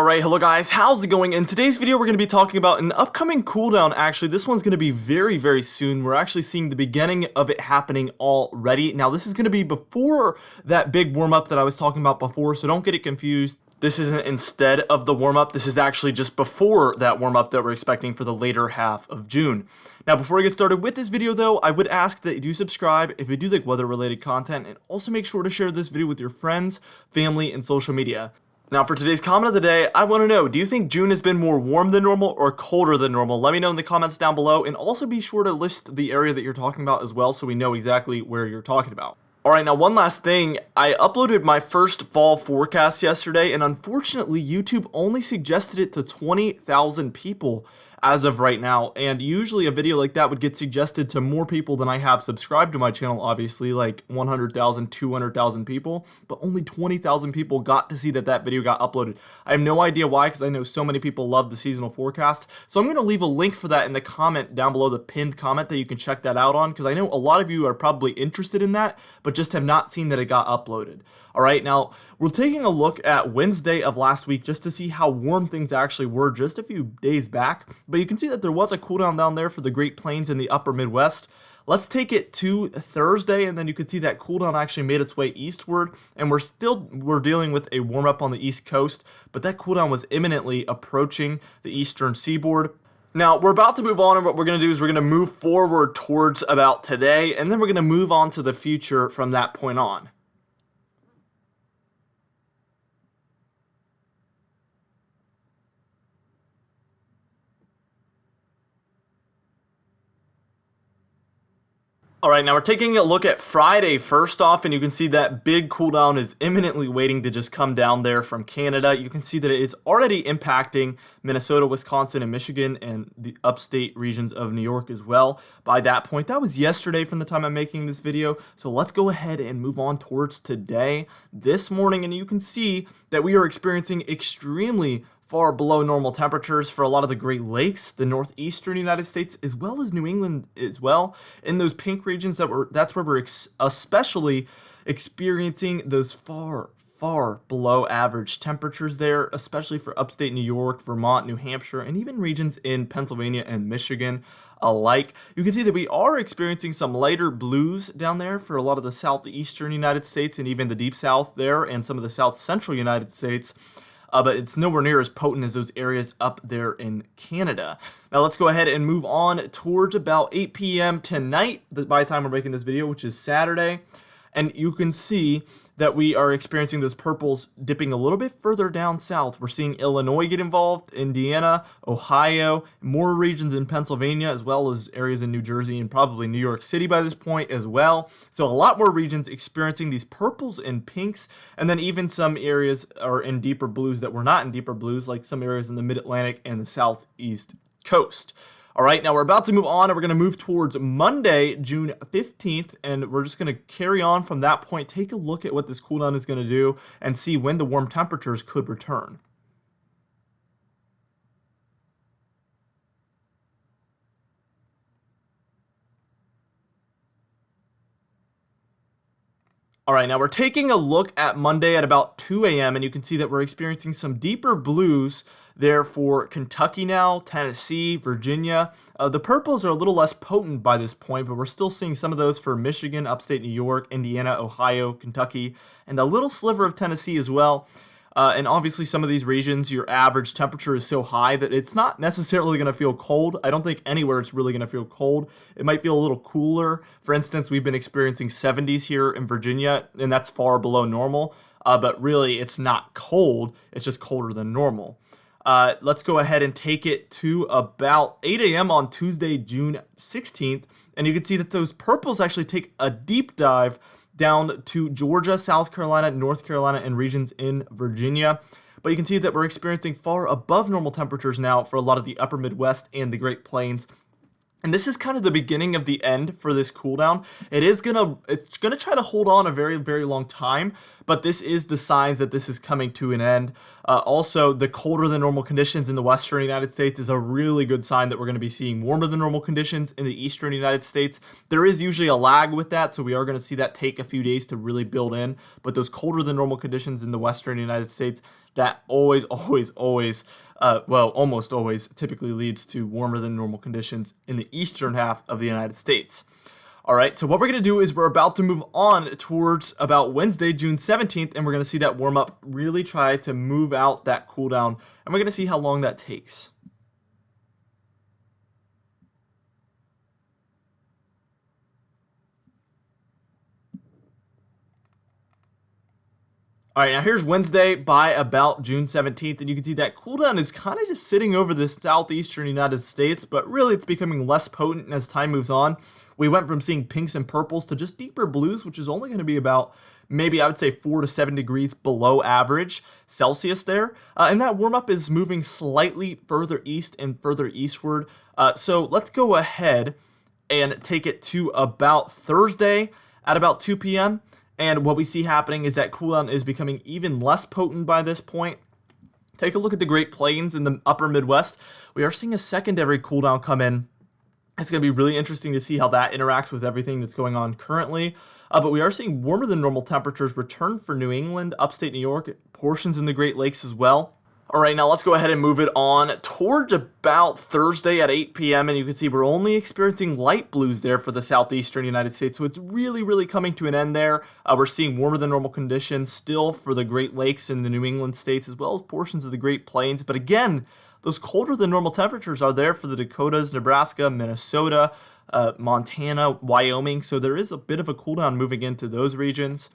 Alright, hello guys, how's it going? In today's video, we're going to be talking about an upcoming cooldown. Actually, this one's going to be very soon. We're actually seeing the beginning of it happening already. Now, this is going to be before that big warm-up that I was talking about before, so don't get it confused. This isn't instead of the warm-up. This is actually just before that warm-up that we're expecting for the later half of June. Now, before I get started with this video, though, I would ask that you do subscribe if you do like weather-related content, and also make sure to share this video with your friends, family, and social media. Now, for today's comment of the day, I want to know, do you think June has been more warm than normal or colder than normal? Let me know in the comments down below, and also be sure to list the area that you're talking about as well so we know exactly where you're talking about. Alright, now one last thing, I uploaded my first fall forecast yesterday, and unfortunately YouTube only suggested it to 20,000 people as of right now, and usually a video like that would get suggested to more people than I have subscribed to my channel, obviously, like 100,000, 200,000 people, but only 20,000 people got to see that video got uploaded. I have no idea why, because I know so many people love the seasonal forecast, so I'm going to leave a link for that in the comment down below, the pinned comment that you can check that out on, because I know a lot of you are probably interested in that, but just have not seen that it got uploaded. Alright, now we're taking a look at Wednesday of last week just to see how warm things actually were just a few days back, but you can see that there was a cooldown down there for the Great Plains and the upper Midwest. Let's take it to Thursday, and then you can see that cooldown actually made its way eastward, and we're dealing with a warm up on the East Coast, but that cooldown was imminently approaching the eastern seaboard. Now, we're about to move on, and what we're going to do is we're going to move forward towards about today, and then we're going to move on to the future from that point on. Alright, now we're taking a look at Friday first off, and you can see that big cooldown is imminently waiting to just come down there from Canada. You can see that it is already impacting Minnesota, Wisconsin, and Michigan, and the upstate regions of New York as well. By that point, that was yesterday from the time I'm making this video, so let's go ahead and move on towards today. This morning, and you can see that we are experiencing extremely far below normal temperatures for a lot of the Great Lakes, the northeastern United States, as well as New England as well. In those pink regions, that's where we're especially experiencing those far below average temperatures there, especially for upstate New York, Vermont, New Hampshire, and even regions in Pennsylvania and Michigan alike. You can see that we are experiencing some lighter blues down there for a lot of the southeastern United States and even the deep south there and some of the south central United States. But it's nowhere near as potent as those areas up there in Canada. Now let's go ahead and move on towards about 8 p.m. tonight, by the time we're making this video, which is Saturday. And you can see that we are experiencing those purples dipping a little bit further down south. We're seeing Illinois get involved, Indiana, Ohio, more regions in Pennsylvania, as well as areas in New Jersey and probably New York City by this point as well. So a lot more regions experiencing these purples and pinks, and then even some areas are in deeper blues that were not in deeper blues, like some areas in the Mid-Atlantic and the Southeast coast. Alright, now we're about to move on, and we're going to move towards Monday, June 15th, and we're just going to carry on from that point, take a look at what this cooldown is going to do, and see when the warm temperatures could return. Alright, now we're taking a look at Monday at about 2 a.m. and you can see that we're experiencing some deeper blues there for Kentucky now, Tennessee, Virginia. The purples are a little less potent by this point, but we're still seeing some of those for Michigan, upstate New York, Indiana, Ohio, Kentucky, and a little sliver of Tennessee as well. And obviously some of these regions, your average temperature is so high that it's not necessarily going to feel cold. I don't think anywhere it's really going to feel cold. It might feel a little cooler. For instance, we've been experiencing 70s here in Virginia, and that's far below normal. But really, it's not cold. It's just colder than normal. Let's go ahead and take it to about 8 a.m. on Tuesday, June 16th. And you can see that those purples actually take a deep dive down to Georgia, South Carolina, North Carolina, and regions in Virginia. But you can see that we're experiencing far above normal temperatures now for a lot of the upper Midwest and the Great Plains. And this is kind of the beginning of the end for this cooldown. It's gonna try to hold on a very, very long time, but this is the signs that this is coming to an end. Also, the colder than normal conditions in the western United States is a really good sign that we're going to be seeing warmer than normal conditions in the eastern United States. There is usually a lag with that, so we are going to see that take a few days to really build in. But those colder than normal conditions in the western United States, that always, almost always typically leads to warmer than normal conditions in the eastern half of the United States. All right, so what we're going to do is we're about to move on towards about Wednesday, June 17th, and we're going to see that warm up really try to move out that cooldown, and we're going to see how long that takes. All right, now here's Wednesday by about June 17th, and you can see that cooldown is kind of just sitting over the southeastern United States, but really it's becoming less potent as time moves on. We went from seeing pinks and purples to just deeper blues, which is only going to be about maybe I would say 4 to 7 degrees below average Celsius there. And that warm up is moving slightly further east and further eastward. So let's go ahead and take it to about Thursday at about 2 p.m. And what we see happening is that cooldown is becoming even less potent by this point. Take a look at the Great Plains in the upper Midwest. We are seeing a secondary cooldown come in. It's going to be really interesting to see how that interacts with everything that's going on currently. But we are seeing warmer than normal temperatures return for New England, upstate New York, portions in the Great Lakes as well. All right, now let's go ahead and move it on towards about Thursday at 8 p.m. And you can see we're only experiencing light blues there for the southeastern United States. So it's really, really coming to an end there. We're seeing warmer than normal conditions still for the Great Lakes and the New England states, as well as portions of the Great Plains. But again, those colder than normal temperatures are there for the Dakotas, Nebraska, Minnesota, Montana, Wyoming. So there is a bit of a cooldown moving into those regions.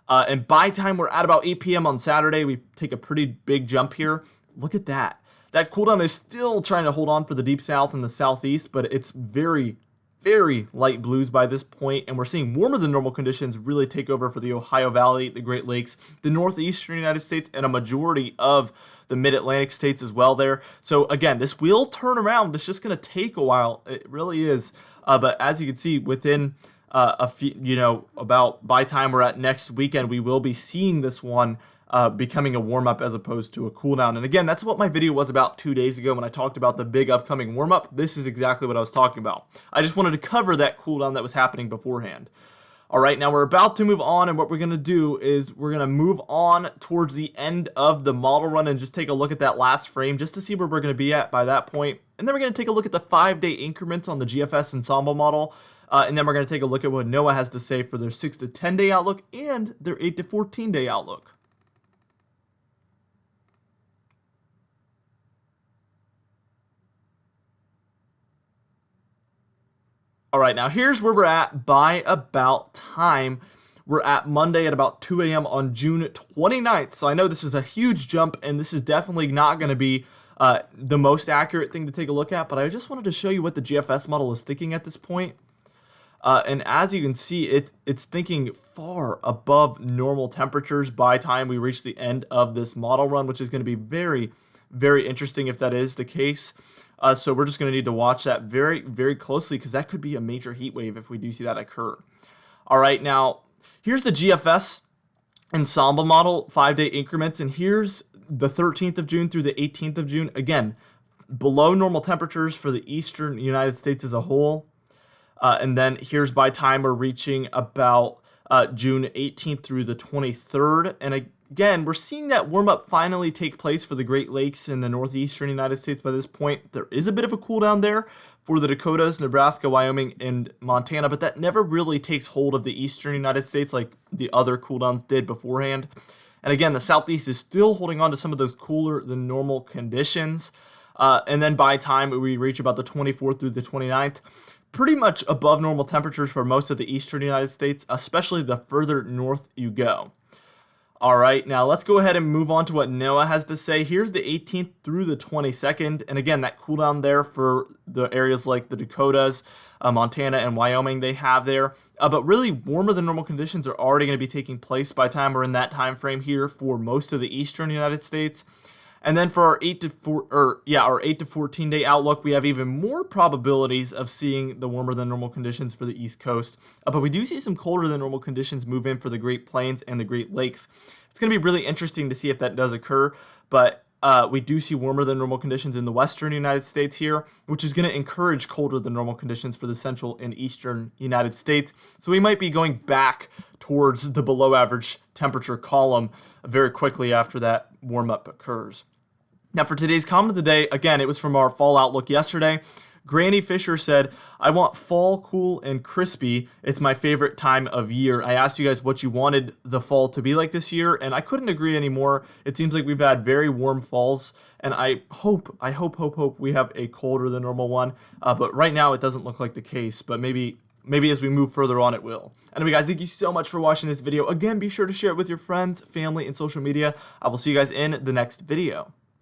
And by time we're at about 8 p.m. on Saturday, we take a pretty big jump here. Look at that. That cooldown is still trying to hold on for the deep south and the southeast, but it's very, very light blues by this point, and we're seeing warmer than normal conditions really take over for the Ohio Valley, the Great Lakes, the northeastern United States, and a majority of the mid-Atlantic states as well there. So again, this will turn around. It's just going to take a while. It really is. But as you can see, within a few, about by time we're at next weekend, we will be seeing this one becoming a warm-up as opposed to a cooldown. And again, that's what my video was about 2 days ago when I talked about the big upcoming warm-up. This is exactly what I was talking about. I just wanted to cover that cooldown that was happening beforehand. All right, now we're about to move on, and what we're going to do is we're going to move on towards the end of the model run and just take a look at that last frame just to see where we're going to be at by that point. And then we're going to take a look at the 5-day increments on the GFS ensemble model. And then we're going to take a look at what NOAA has to say for their 6 to 10 day outlook and their 8 to 14 day outlook. All right, now here's where we're at by about time. We're at Monday at about 2 a.m. on June 29th. So I know this is a huge jump, and this is definitely not going to be the most accurate thing to take a look at, but I just wanted to show you what the GFS model is thinking at this point. And as you can see, it's thinking far above normal temperatures by time we reach the end of this model run, which is going to be very, very interesting if that is the case. So we're just going to need to watch that very, very closely because that could be a major heat wave if we do see that occur. All right, now here's the GFS ensemble model 5-day increments, and here's the 13th of June through the 18th of June. Again, below normal temperatures for the eastern United States as a whole. And then here's by time we're reaching about June 18th through the 23rd. And again, we're seeing that warm-up finally take place for the Great Lakes in the northeastern United States by this point. There is a bit of a cool down there for the Dakotas, Nebraska, Wyoming, and Montana, but that never really takes hold of the eastern United States like the other cooldowns did beforehand. And again, the southeast is still holding on to some of those cooler than normal conditions. And then by time we reach about the 24th through the 29th, pretty much above normal temperatures for most of the eastern United States, especially the further north you go. All right, now let's go ahead and move on to what NOAA has to say. Here's the 18th through the 22nd, and again, that cool down there for the areas like the Dakotas, Montana, and Wyoming they have there. But really, warmer than normal conditions are already going to be taking place by the time we're in that time frame here for most of the eastern United States. And then for our 8 to 14 day outlook, we have even more probabilities of seeing the warmer than normal conditions for the East Coast. But we do see some colder than normal conditions move in for the Great Plains and the Great Lakes. It's going to be really interesting to see if that does occur. But we do see warmer than normal conditions in the western United States here, which is going to encourage colder than normal conditions for the central and eastern United States. So we might be going back towards the below average temperature column very quickly after that warm up occurs. Now for today's comment of the day, again, it was from our fall outlook yesterday. Granny Fisher said, I want fall, cool, and crispy. It's my favorite time of year. I asked you guys what you wanted the fall to be like this year, and I couldn't agree anymore. It seems like we've had very warm falls, and I hope we have a colder than normal one. But right now it doesn't look like the case, but maybe as we move further on, it will. Anyway, guys, thank you so much for watching this video. Again, be sure to share it with your friends, family, and social media. I will see you guys in the next video.